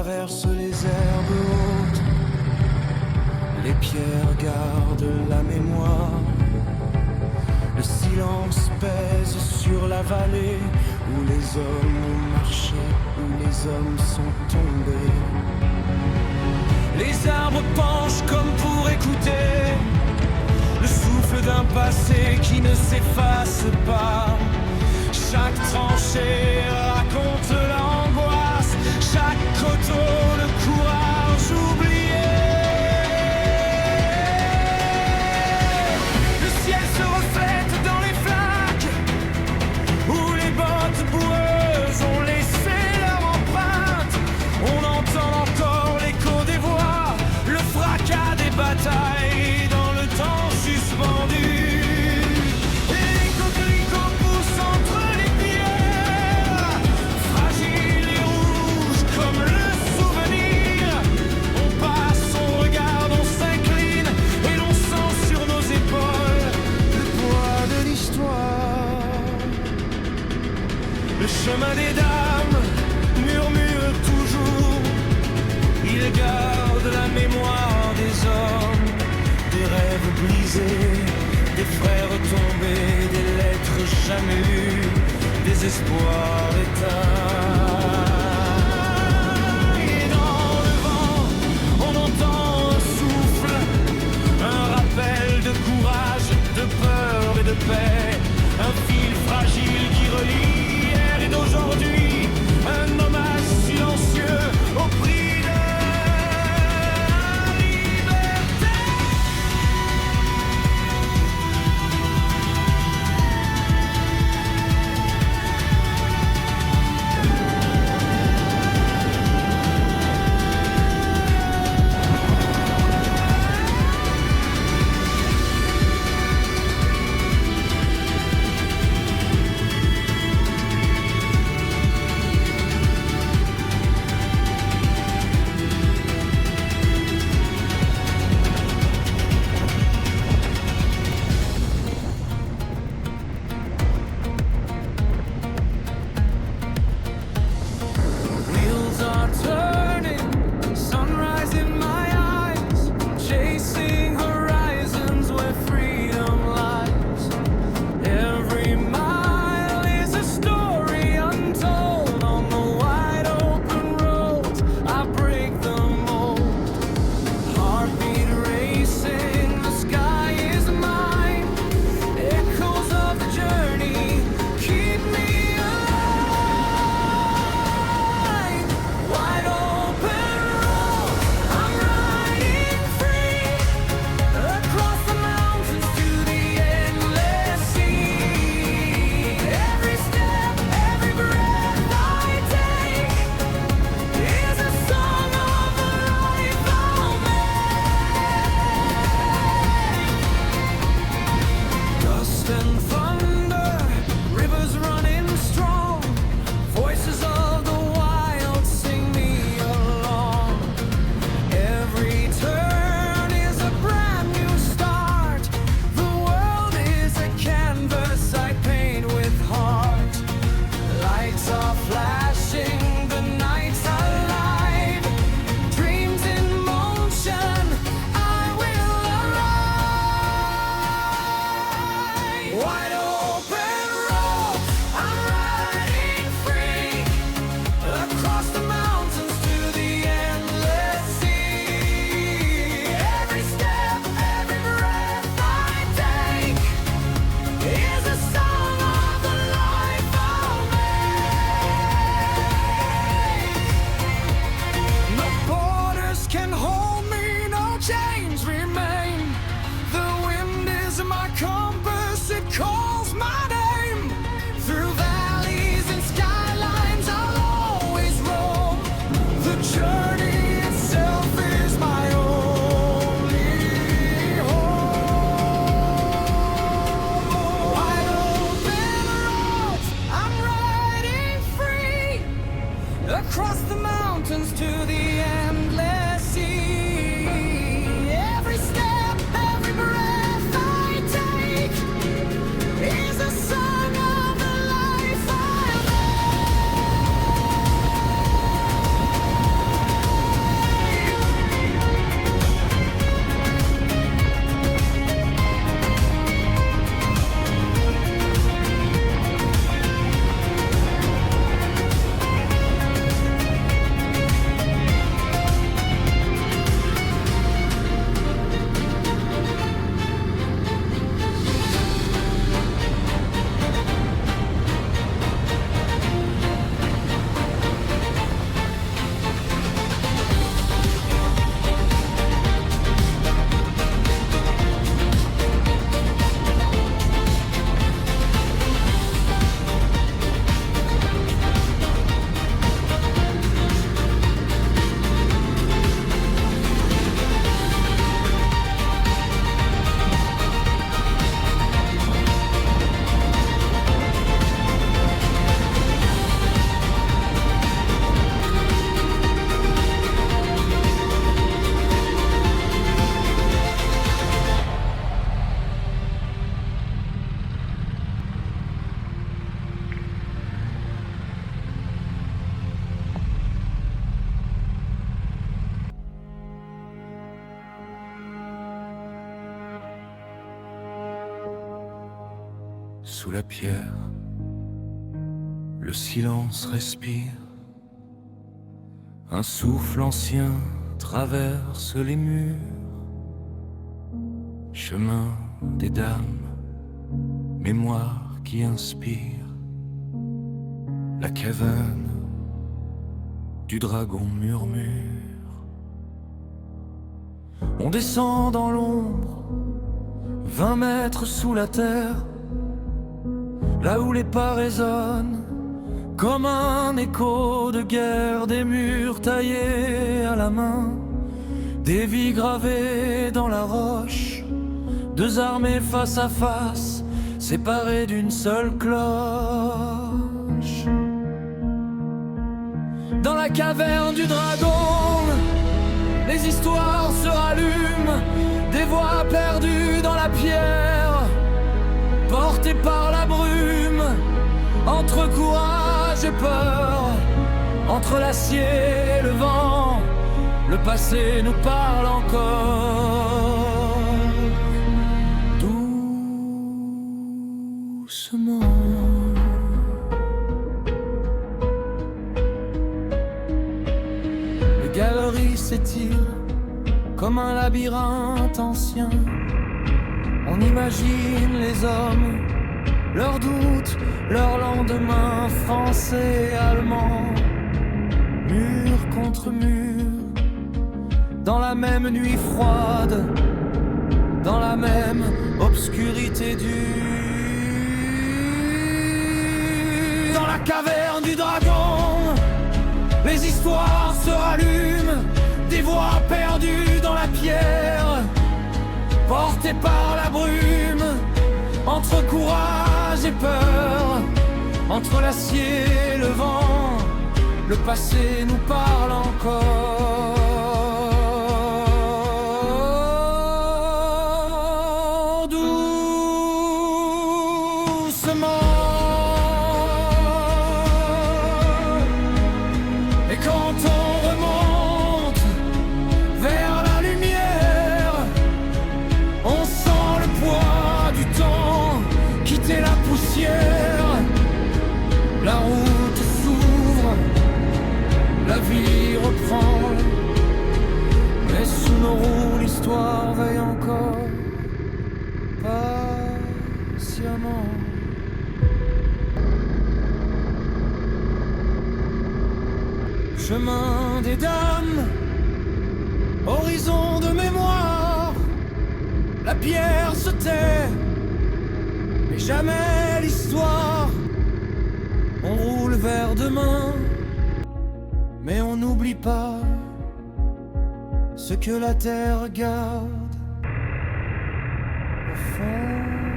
traverse les herbes hautes. Les pierres gardent la mémoire. Le silence pèse sur la vallée où les hommes ont marché, où les hommes sont tombés. Les arbres penchent comme pour écouter le souffle d'un passé qui ne s'efface pas. Chaque tranchée raconte l'angoisse, chaque coteau le courage oublié. Le ciel se reflète dans les flaques où les bottes boueuses ont laissé leur empreinte. On entend encore l'écho des voix, le fracas des batailles dans le temps suspendu. Le chemin des dames murmure toujours. Il garde la mémoire des hommes, des rêves brisés, des frères tombés, des lettres jamais lues, des espoirs éteints. Et dans le vent, on entend un souffle, un rappel de courage, de peur et de paix, un fil fragile qui relie d'aujourd'hui, un hommage silencieux au prix de la liberté. sous la pierre. Le silence respire. Un souffle ancien traverse les murs. Chemin des dames, mémoire qui inspire. La caverne du dragon murmure. On descend dans l'ombre, 20 mètres sous la terre, là où les pas résonnent comme un écho de guerre. Des murs taillés à la main, des vies gravées dans la roche. Deux armées face à face, séparées d'une seule cloche. Dans la caverne du dragon, les histoires se rallument. Des voix perdues dans la pierre, portées par la brume. Entre courage et peur, entre l'acier et le vent, le passé nous parle encore. Doucement. Les galeries s'étirent comme un labyrinthe ancien. On imagine les hommes, leurs doutes, leurs lendemains, français et allemands, mur contre mur, dans la même nuit froide, dans la même obscurité dure. Dans la caverne du dragon, les histoires se rallument. Des voix perdues dans la pierre, portées par la brume. Entre courage et peur, entre l'acier et le vent, le passé nous parle encore. Doucement. Et quand on remonte vers la lumière, on sent le poids du temps quitter la poussière. La route s'ouvre, la vie reprend, mais sous nos roues l'histoire veille encore patiemment. Chemin des dames, horizon de mémoire, la pierre se tait, mais jamais l'histoire. On roule vers demain, mais on n'oublie pas ce que la terre garde au fond.